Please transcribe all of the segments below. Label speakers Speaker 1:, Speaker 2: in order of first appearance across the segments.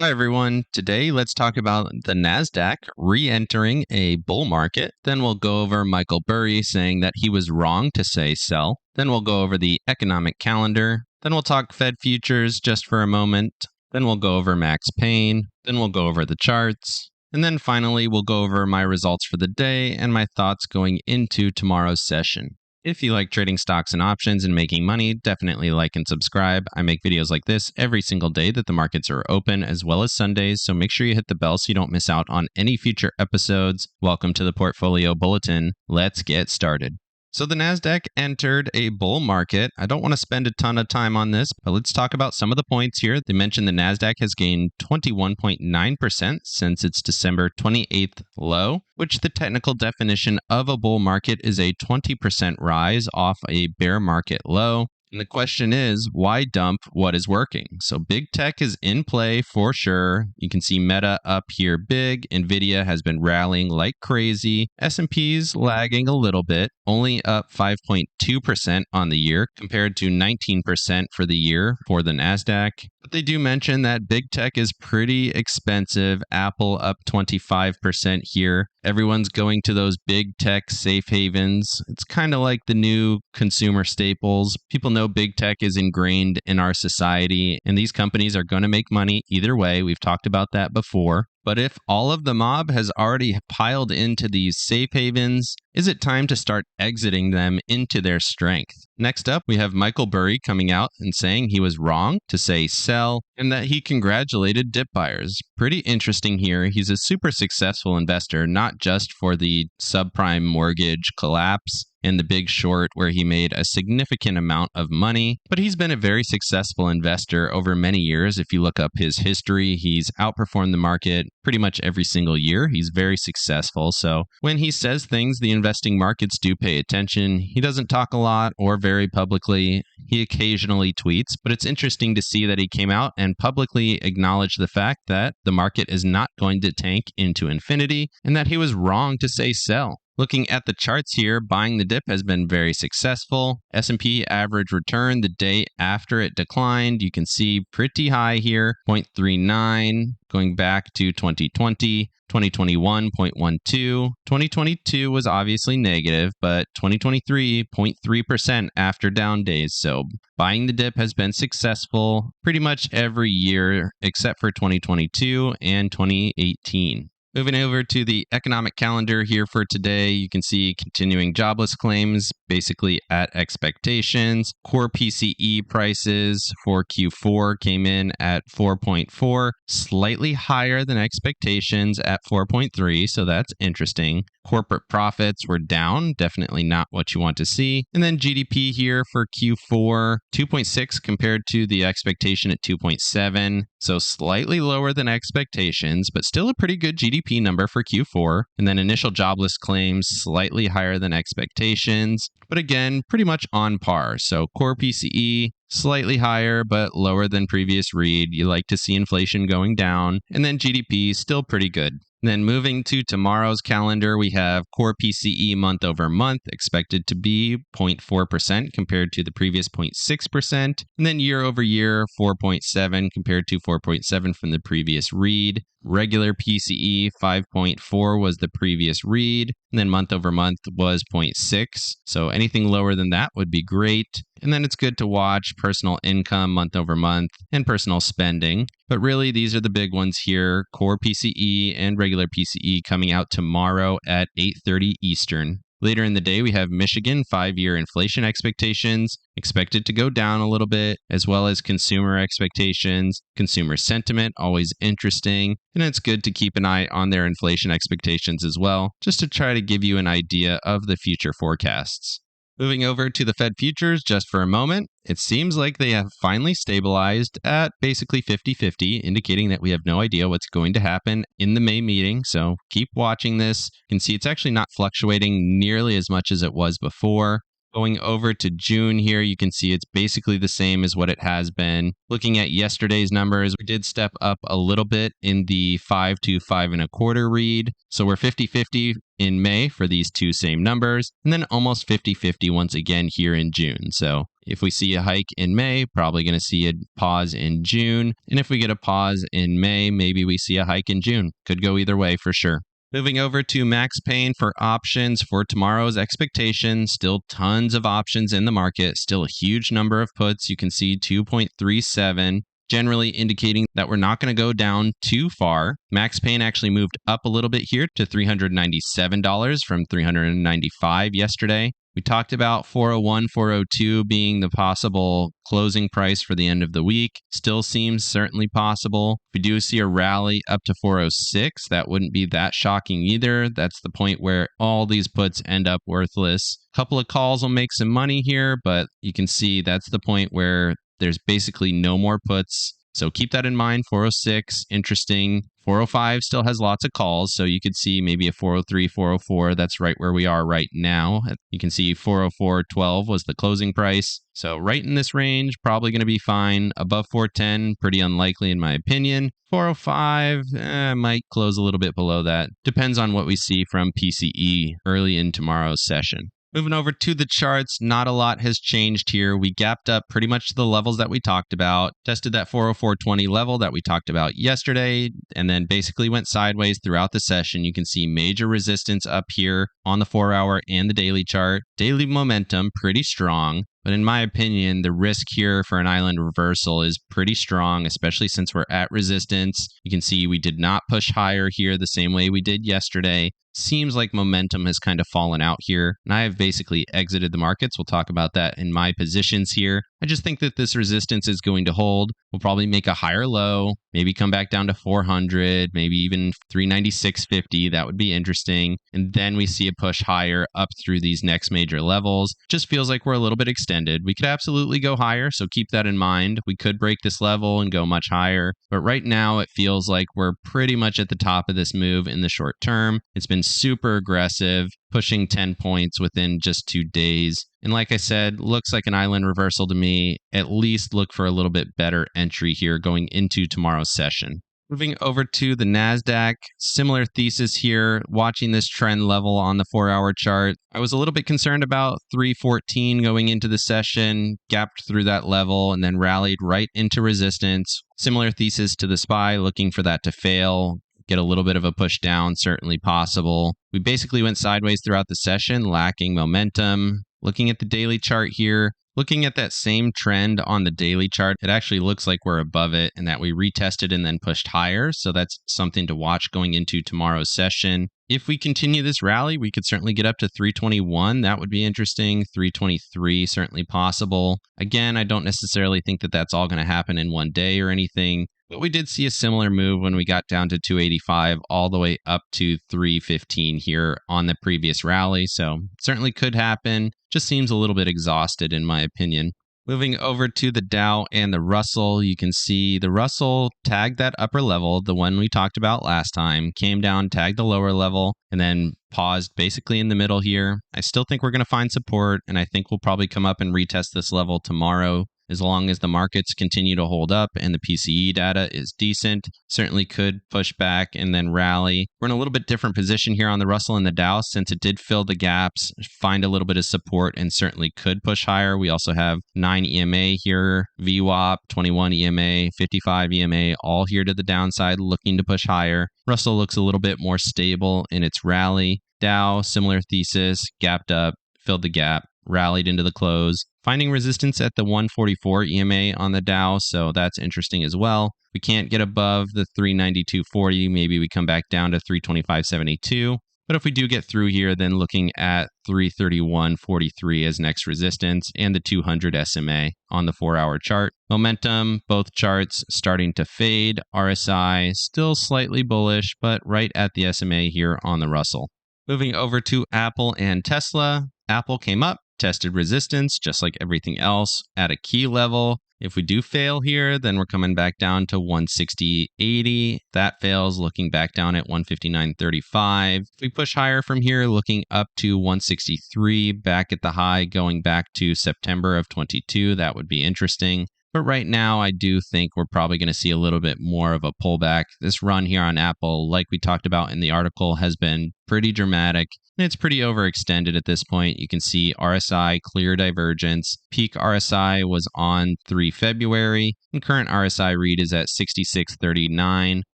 Speaker 1: Hi everyone. Today let's talk about the Nasdaq re-entering a bull market. Then we'll go over Michael Burry saying that he was wrong to say sell. Then we'll go over the economic calendar. Then we'll talk Fed futures just for a moment. Then we'll go over Max Payne. Then we'll go over the charts. And then finally we'll go over my results for the day and my thoughts going into tomorrow's session. If you like trading stocks and options and making money, definitely like and subscribe. I make videos like this every single day that the markets are open, as well as Sundays, so make sure you hit the bell so you don't miss out on any future episodes. Welcome to the Portfolio Bulletin. Let's get started. So the Nasdaq entered a bull market. I don't want to spend a ton of time on this, but let's talk about some of the points here. They mentioned the Nasdaq has gained 21.9% since its December 28th low, which the technical definition of a bull market is a 20% rise off a bear market low. And the question is, why dump what is working? So big tech is in play for sure. You can see Meta up here big. Nvidia has been rallying like crazy. S&P's lagging a little bit, only up 5.2% on the year compared to 19% for the year for the Nasdaq. But they do mention that big tech is pretty expensive. Apple up 25% here. Everyone's going to those big tech safe havens. It's kind of like the new consumer staples. People know big tech is ingrained in our society, and these companies are going to make money either way. We've talked about that before. But if all of the mob has already piled into these safe havens, is it time to start exiting them into their strength? Next up, we have Michael Burry coming out and saying he was wrong to say sell and that he congratulated dip buyers. Pretty interesting here. He's a super successful investor, not just for the subprime mortgage collapse and the Big Short where he made a significant amount of money, but he's been a very successful investor over many years. If you look up his history, he's outperformed the market pretty much every single year. He's very successful. So when he says things, the investing markets do pay attention. He doesn't talk a lot or very publicly. He occasionally tweets, but it's interesting to see that he came out and publicly acknowledged the fact that the market is not going to tank into infinity and that he was wrong to say sell. Looking at the charts here, buying the dip has been very successful. S&P average return the day after it declined, you can see pretty high here, 0.39, going back to 2020. 2021, 0.12. 2022 was obviously negative, but 2023, 0.3% after down days. So buying the dip has been successful pretty much every year except for 2022 and 2018. Moving over to the economic calendar here for today, you can see continuing jobless claims basically at expectations. Core PCE prices for Q4 came in at 4.4, slightly higher than expectations at 4.3, so that's interesting. Corporate profits were down, definitely not what you want to see. And then GDP here for Q4, 2.6 compared to the expectation at 2.7, so slightly lower than expectations, but still a pretty good GDP number for Q4. And then initial jobless claims slightly higher than expectations, but again, pretty much on par. So core PCE slightly higher, but lower than previous read. You like to see inflation going down. And then GDP still pretty good. Then moving to tomorrow's calendar, we have core PCE month over month expected to be 0.4% compared to the previous 0.6%. And then year over year, 4.7 compared to 4.7 from the previous read. Regular PCE 5.4 was the previous read, and then month over month was 0.6. So anything lower than that would be great. And then it's good to watch personal income month over month and personal spending. But really, these are the big ones here, core PCE and regular PCE coming out tomorrow at 8:30 Eastern. Later in the day, we have Michigan 5-year inflation expectations expected to go down a little bit, as well as consumer expectations, consumer sentiment, always interesting. And it's good to keep an eye on their inflation expectations as well, just to try to give you an idea of the future forecasts. Moving over to the Fed futures just for a moment, it seems like they have finally stabilized at basically 50-50, indicating that we have no idea what's going to happen in the May meeting. So keep watching this. You can see it's actually not fluctuating nearly as much as it was before. Going over to June here, you can see it's basically the same as what it has been. Looking at yesterday's numbers, we did step up a little bit in the 5 to 5.25 read. So we're 50-50 in May for these two same numbers, and then almost 50-50 once again here in June. So if we see a hike in May, probably going to see a pause in June. And if we get a pause in May, maybe we see a hike in June. Could go either way for sure. Moving over to Max Payne for options for tomorrow's expectation. Still tons of options in the market. Still a huge number of puts. You can see 2.37. Generally indicating that we're not going to go down too far. Max Payne actually moved up a little bit here to $397 from $395 yesterday. We talked about 401, 402 being the possible closing price for the end of the week. Still seems certainly possible. If we do see a rally up to 406, that wouldn't be that shocking either. That's the point where all these puts end up worthless. A couple of calls will make some money here, but you can see that's the point where there's basically no more puts. So keep that in mind. 406, interesting. 405 still has lots of calls, so you could see maybe a 403, 404. That's right where we are right now. You can see 404.12 was the closing price. So right in this range, probably going to be fine. Above 410, pretty unlikely in my opinion. 405 might close a little bit below that. Depends on what we see from PCE early in tomorrow's session. Moving over to the charts, not a lot has changed here. We gapped up pretty much to the levels that we talked about, tested that 404.20 level that we talked about yesterday, and then basically went sideways throughout the session. You can see major resistance up here on the 4-hour and the daily chart. Daily momentum, pretty strong. But in my opinion, the risk here for an island reversal is pretty strong, especially since we're at resistance. You can see we did not push higher here the same way we did yesterday. Seems like momentum has kind of fallen out here, and I have basically exited the markets. We'll talk about that in my positions here. I just think that this resistance is going to hold. We'll probably make a higher low, maybe come back down to 400, maybe even 396.50. That would be interesting. And then we see a push higher up through these next major levels. Just feels like we're a little bit extended. We could absolutely go higher, so keep that in mind. We could break this level and go much higher. But right now, it feels like we're pretty much at the top of this move in the short term. It's been super aggressive, pushing 10 points within just 2 days. And like I said, looks like an island reversal to me. At least look for a little bit better entry here going into tomorrow's session. Moving over to the Nasdaq, similar thesis here, watching this trend level on the 4-hour chart. I was a little bit concerned about 314 going into the session, gapped through that level, and then rallied right into resistance. Similar thesis to the SPY, looking for that to fail. Get a little bit of a push down, certainly possible. We basically went sideways throughout the session, lacking momentum. Looking at the daily chart here, looking at that same trend on the daily chart, it actually looks like we're above it and that we retested and then pushed higher. So that's something to watch going into tomorrow's session. If we continue this rally, we could certainly get up to 321. That would be interesting. 323, certainly possible. Again, I don't necessarily think that that's all going to happen in one day or anything. But we did see a similar move when we got down to 285 all the way up to 315 here on the previous rally. So certainly could happen. Just seems a little bit exhausted in my opinion. Moving over to the Dow and the Russell, you can see the Russell tagged that upper level, the one we talked about last time, came down, tagged the lower level, and then paused basically in the middle here. I still think we're going to find support, and I think we'll probably come up and retest this level tomorrow. As long as the markets continue to hold up and the PCE data is decent, certainly could push back and then rally. We're in a little bit different position here on the Russell and the Dow since it did fill the gaps, find a little bit of support, and certainly could push higher. We also have 9 EMA here, VWAP, 21 EMA, 55 EMA, all here to the downside looking to push higher. Russell looks a little bit more stable in its rally. Dow, similar thesis, gapped up, filled the gap, rallied into the close, finding resistance at the 144 EMA on the Dow, so that's interesting as well. We can't get above the 392.40, maybe we come back down to 325.72. But if we do get through here, then looking at 331.43 as next resistance and the 200 SMA on the 4-hour chart. Momentum, both charts starting to fade. RSI still slightly bullish, but right at the SMA here on the Russell. Moving over to Apple and Tesla. Apple came up, tested resistance, just like everything else, at a key level. If we do fail here, then we're coming back down to 160.80. That fails, looking back down at 159.35. If we push higher from here, looking up to 163, back at the high, going back to September of 22, that would be interesting. But right now, I do think we're probably going to see a little bit more of a pullback. This run here on Apple, like we talked about in the article, has been pretty dramatic. And it's pretty overextended at this point. You can see RSI clear divergence. Peak RSI was on 3 February, and current RSI read is at 66.39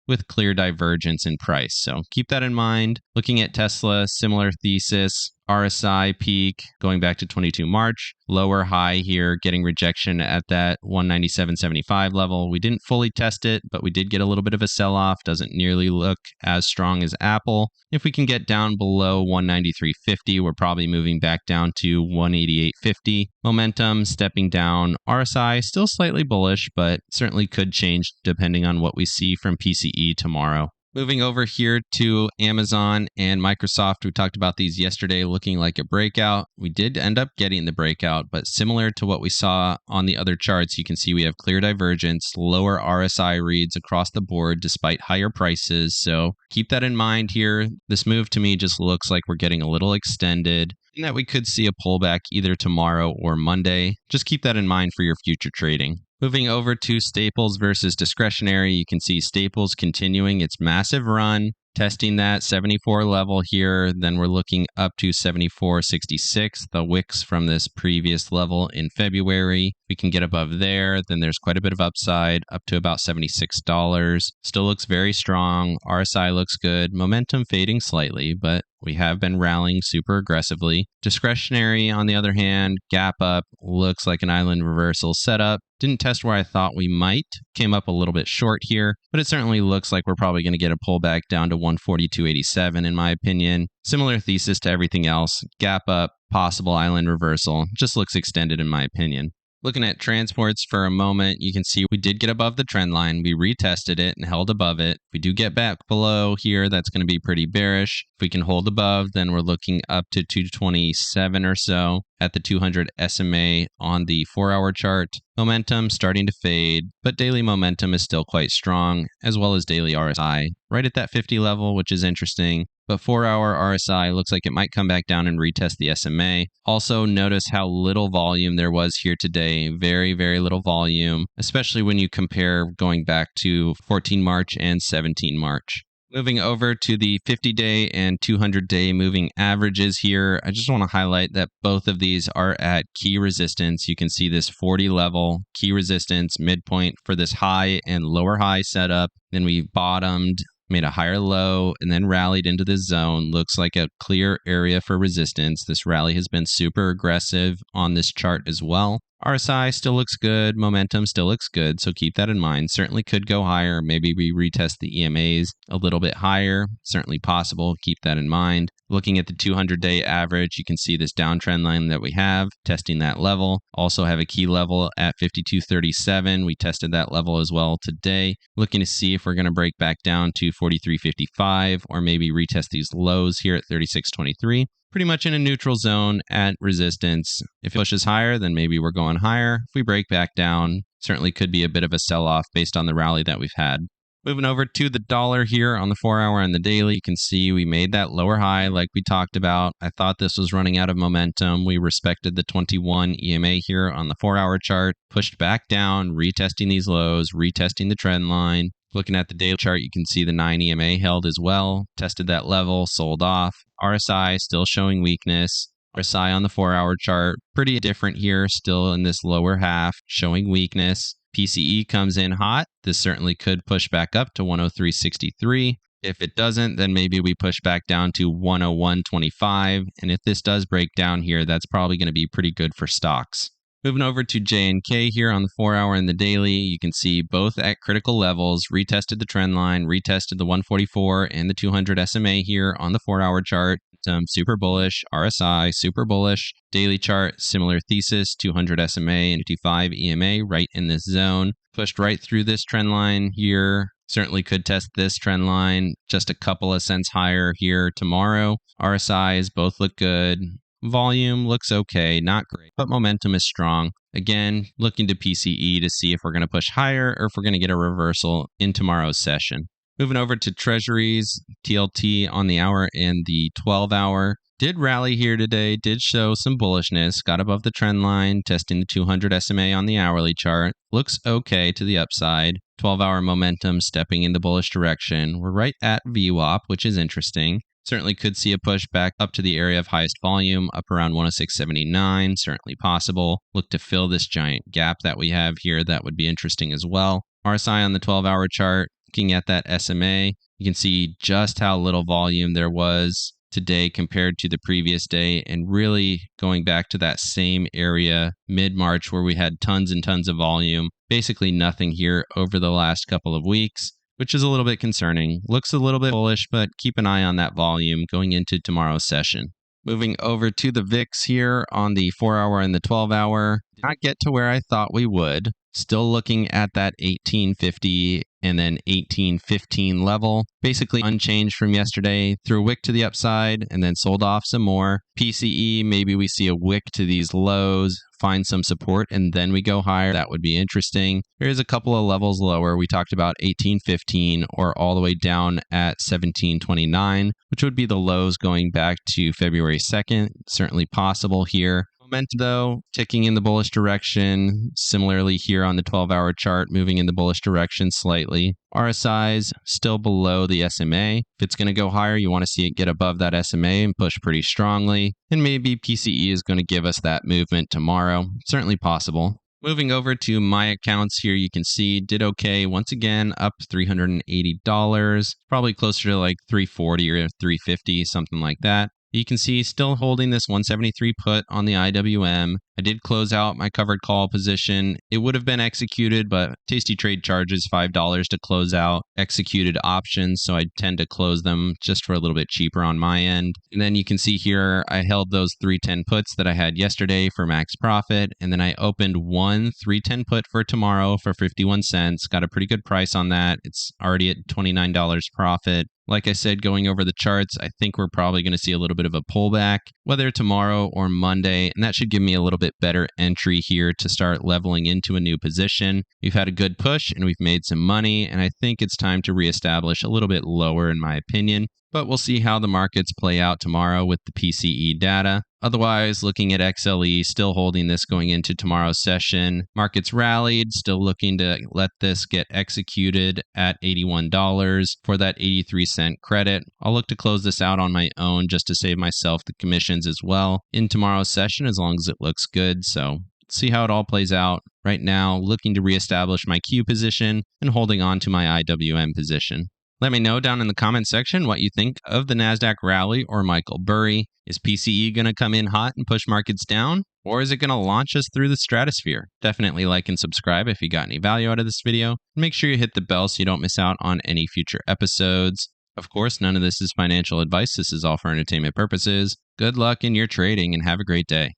Speaker 1: with clear divergence in price. So keep that in mind. Looking at Tesla, similar thesis. RSI peak going back to 22 March, lower high here, getting rejection at that 197.75 level. We didn't fully test it, but we did get a little bit of a sell-off. Doesn't nearly look as strong as Apple. If we can get down below 193.50, we're probably moving back down to 188.50. Momentum stepping down. RSI still slightly bullish, but certainly could change depending on what we see from PCE tomorrow. Moving over here to Amazon and Microsoft, we talked about these yesterday looking like a breakout. We did end up getting the breakout, but similar to what we saw on the other charts, you can see we have clear divergence, lower RSI reads across the board despite higher prices. So keep that in mind here. This move to me just looks like we're getting a little extended and that we could see a pullback either tomorrow or Monday. Just keep that in mind for your future trading. Moving over to staples versus discretionary, you can see staples continuing its massive run, testing that 74 level here. Then we're looking up to 74.66, the wicks from this previous level in February. We can get above there. Then there's quite a bit of upside up to about $76. Still looks very strong. RSI looks good. Momentum fading slightly, but we have been rallying super aggressively. Discretionary, on the other hand, gap up, looks like an island reversal setup. Didn't test where I thought we might. Came up a little bit short here, but it certainly looks like we're probably going to get a pullback down to 142.87 in my opinion. Similar thesis to everything else. Gap up, possible island reversal. Just looks extended in my opinion. Looking at transports for a moment, you can see we did get above the trend line. We retested it and held above it. If we do get back below here, that's going to be pretty bearish. If we can hold above, then we're looking up to 227 or so at the 200 SMA on the 4-hour chart. Momentum starting to fade, but daily momentum is still quite strong, as well as daily RSI, right at that 50 level, which is interesting. But 4-hour RSI looks like it might come back down and retest the SMA. Also, notice how little volume there was here today. Very, very little volume, especially when you compare going back to 14 March and 17 March. Moving over to the 50-day and 200-day moving averages here, I just want to highlight that both of these are at key resistance. You can see this 40 level key resistance midpoint for this high and lower high setup. Then we bottomed, made a higher low, and then rallied into this zone. Looks like a clear area for resistance. This rally has been super aggressive on this chart as well. RSI still looks good. Momentum still looks good. So keep that in mind. Certainly could go higher. Maybe we retest the EMAs a little bit higher. Certainly possible. Keep that in mind. Looking at the 200-day average, you can see this downtrend line that we have, testing that level. Also have a key level at 52.37. We tested that level as well today. Looking to see if we're going to break back down to 43.55 or maybe retest these lows here at 36.23. Pretty much in a neutral zone at resistance. If it pushes higher, then maybe we're going higher. If we break back down, certainly could be a bit of a sell-off based on the rally that we've had. Moving over to the dollar here on the 4-hour and the daily, you can see we made that lower high like we talked about. I thought this was running out of momentum. We respected the 21 EMA here on the 4-hour chart, pushed back down, retesting these lows, retesting the trend line. Looking at the daily chart, you can see the 9 EMA held as well, tested that level, sold off. RSI still showing weakness. RSI on the 4-hour chart, pretty different here, still in this lower half, showing weakness. PCE comes in hot. This certainly could push back up to 103.63. If it doesn't, then maybe we push back down to 101.25. And if this does break down here, that's probably going to be pretty good for stocks. Moving over to J&K here on the 4-hour and the daily, you can see both at critical levels, retested the trend line, retested the 144 and the 200 SMA here on the 4-hour chart. Super bullish, RSI, super bullish. Daily chart, similar thesis, 200 SMA and 55 EMA right in this zone. Pushed right through this trend line here. Certainly could test this trend line just a couple of cents higher here tomorrow. RSIs both look good. Volume looks okay, not great, but momentum is strong. Again, looking to PCE to see if we're going to push higher or if we're going to get a reversal in tomorrow's session. Moving over to treasuries, TLT on the hour and the 12-hour. Did rally here today, did show some bullishness, got above the trend line, testing the 200 SMA on the hourly chart. Looks okay to the upside. 12-hour momentum stepping in the bullish direction. We're right at VWAP, which is interesting. Certainly could see a push back up to the area of highest volume, up around 106.79, certainly possible. Look to fill this giant gap that we have here. That would be interesting as well. RSI on the 12-hour chart, looking at that SMA, you can see just how little volume there was today compared to the previous day, and really going back to that same area mid-March where we had tons and tons of volume. Basically nothing here over the last couple of weeks, which is a little bit concerning. Looks a little bit bullish, but keep an eye on that volume going into tomorrow's session. Moving over to the VIX here on the 4-hour and the 12-hour. Did not get to where I thought we would. Still looking at that 1850 and then 1815 level. Basically unchanged from yesterday. Threw a wick to the upside and then sold off some more. PCE, maybe we see a wick to these lows, find some support, and then we go higher. That would be interesting. Here's a couple of levels lower. We talked about 1815 or all the way down at 1729, which would be the lows going back to February 2nd. Certainly possible here. Momentum, though, ticking in the bullish direction. Similarly here on the 12-hour chart, moving in the bullish direction slightly. RSI's still below the SMA. If it's going to go higher, you want to see it get above that SMA and push pretty strongly. And maybe PCE is going to give us that movement tomorrow. Certainly possible. Moving over to my accounts here, you can see did okay. Once again, up $380. Probably closer to like $340 or $350, something like that. You can see still holding this 173 put on the IWM. I did close out my covered call position. It would have been executed, but Tasty Trade charges $5 to close out executed options, so I tend to close them just for a little bit cheaper on my end. And then you can see here, I held those 310 puts that I had yesterday for max profit, and then I opened one 310 put for tomorrow for 51 cents. Got a pretty good price on that. It's already at $29 profit. Like I said, going over the charts, I think we're probably going to see a little bit of a pullback, whether tomorrow or Monday, and that should give me a little bit better entry here to start leveling into a new position. We've had a good push and we've made some money, and I think it's time to reestablish a little bit lower in my opinion. But we'll see how the markets play out tomorrow with the PCE data. Otherwise, looking at XLE, still holding this going into tomorrow's session. Markets rallied, still looking to let this get executed at $81 for that 83-cent credit. I'll look to close this out on my own just to save myself the commissions as well in tomorrow's session as long as it looks good. So see how it all plays out. Right now, looking to reestablish my Q position and holding on to my IWM position. Let me know down in the comment section what you think of the Nasdaq rally or Michael Burry. Is PCE going to come in hot and push markets down? Or is it going to launch us through the stratosphere? Definitely like and subscribe if you got any value out of this video. Make sure you hit the bell so you don't miss out on any future episodes. Of course, none of this is financial advice. This is all for entertainment purposes. Good luck in your trading and have a great day.